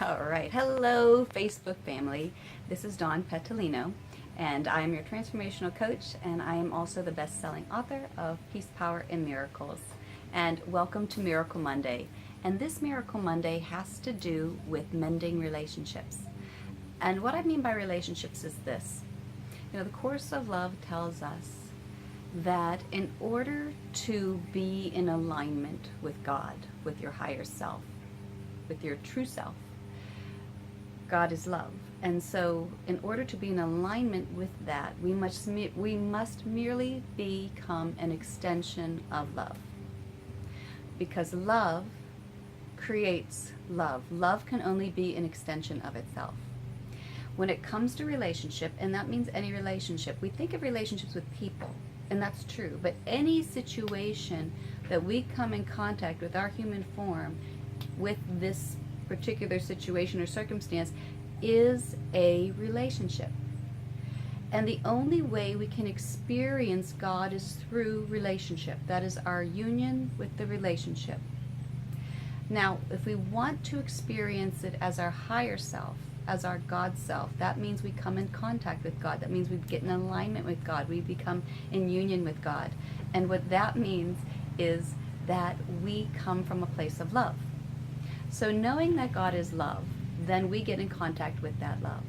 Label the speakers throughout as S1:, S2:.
S1: All right. Hello, Facebook family. This is Dawn Petalino, and I am your transformational coach, and I am also the best-selling author of Peace, Power, and Miracles. And welcome to Miracle Monday. And this Miracle Monday has to do with mending relationships. And what I mean by relationships is this. The Course of Love tells us that in order to be in alignment with God, with your higher self, with your true self, God is love. And so in order to be in alignment with that, we must merely become an extension of love. Because love creates love. Love can only be an extension of itself. When it comes to relationship, and that means any relationship, we think of relationships with people, and that's true, but any situation that we come in contact with our human form with this particular situation or circumstance is a relationship. And the only way we can experience God is through relationship. That is our union with the relationship. Now, if we want to experience it as our higher self, as our God self, that means we come in contact with God. That means we get in alignment with God. We become in union with God. And what that means is that we come from a place of love. So knowing that God is love, then we get in contact with that love.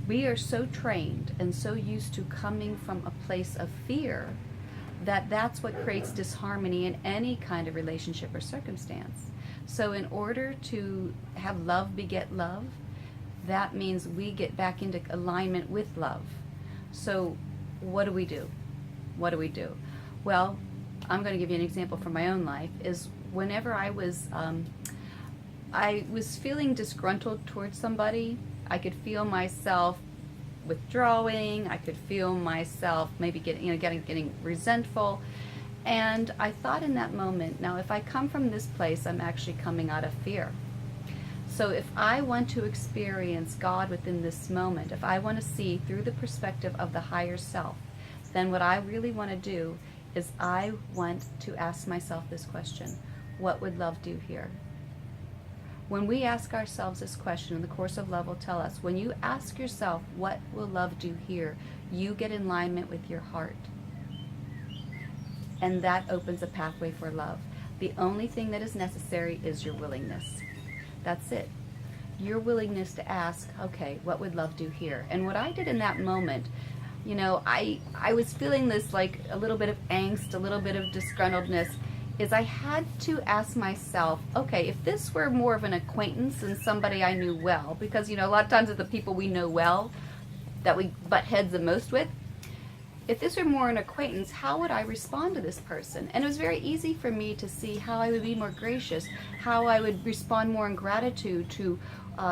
S1: We are so trained and so used to coming from a place of fear that that's what creates disharmony in any kind of relationship or circumstance. So in order to have love beget love, that means we get back into alignment with love. So what do we do? What do we do? Well, I'm going to give you an example from my own life. Is whenever I was feeling disgruntled towards somebody, I could feel myself withdrawing. I could feel myself maybe getting resentful. And I thought in that moment, now if I come from this place, I'm actually coming out of fear. So if I want to experience God within this moment, if I want to see through the perspective of the higher self, then what I really want to do is I want to ask myself this question: what would love do here? When we ask ourselves this question, the Course of Love will tell us, when you ask yourself, what will love do here, you get in alignment with your heart. And that opens a pathway for love. The only thing that is necessary is your willingness. That's it. Your willingness to ask, okay, what would love do here? And what I did in that moment, I was feeling this like a little bit of angst, a little bit of disgruntledness, is I had to ask myself, okay, if this were more of an acquaintance than somebody I knew well, because, a lot of times it's the people we know well that we butt heads the most with. If this were more an acquaintance, how would I respond to this person? And it was very easy for me to see how I would be more gracious, how I would respond more in gratitude to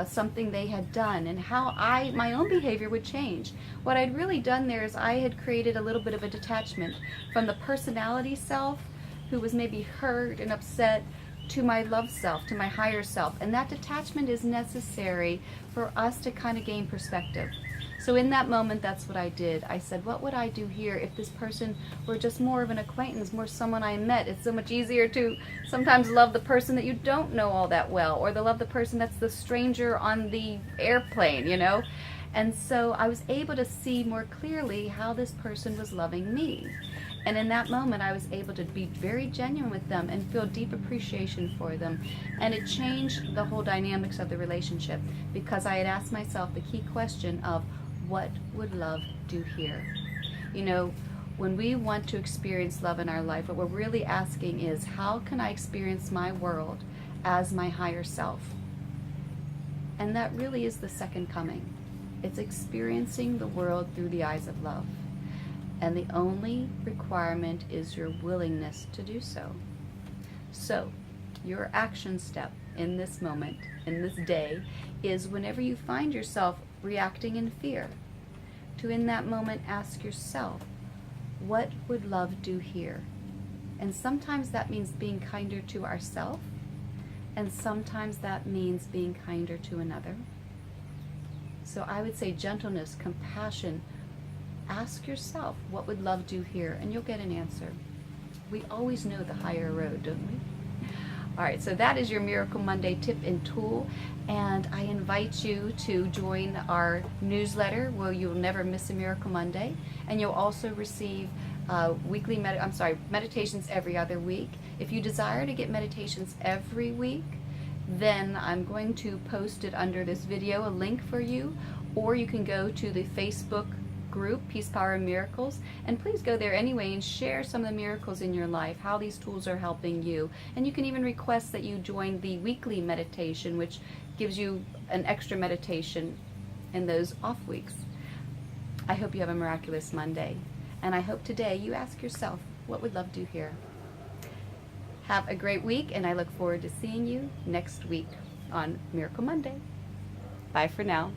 S1: something they had done, and how my own behavior would change. What I'd really done there is I had created a little bit of a detachment from the personality self, who was maybe hurt and upset, to my love self, to my higher self. And that detachment is necessary for us to kind of gain perspective. So in that moment, that's what I did. I said, what would I do here if this person were just more of an acquaintance, more someone I met? It's so much easier to sometimes love the person that you don't know all that well, or to love the person that's the stranger on the airplane, And so I was able to see more clearly how this person was loving me. And in that moment, I was able to be very genuine with them and feel deep appreciation for them. And it changed the whole dynamics of the relationship, because I had asked myself the key question of, what would love do here? When we want to experience love in our life, what we're really asking is, how can I experience my world as my higher self? And that really is the second coming. It's experiencing the world through the eyes of love. And the only requirement is your willingness to do so. So, your action step in this moment, in this day, is whenever you find yourself reacting in fear, to in that moment ask yourself, what would love do here? And sometimes that means being kinder to ourselves, and sometimes that means being kinder to another. So I would say gentleness, compassion. Ask yourself, what would love do here? And you'll get an answer. We always know the higher road, don't we? All right, so that is your Miracle Monday tip and tool, and I invite you to join our newsletter where you'll never miss a Miracle Monday, and you'll also receive meditations every other week. If you desire to get meditations every week, then I'm going to post it under this video, a link for you, or you can go to the Facebook group, Peace, Power, and Miracles, and please go there anyway and share some of the miracles in your life, how these tools are helping you. And you can even request that you join the weekly meditation, which gives you an extra meditation in those off weeks. I hope you have a miraculous Monday, and I hope today you ask yourself, what would love do here? Have a great week, and I look forward to seeing you next week on Miracle Monday. Bye for now.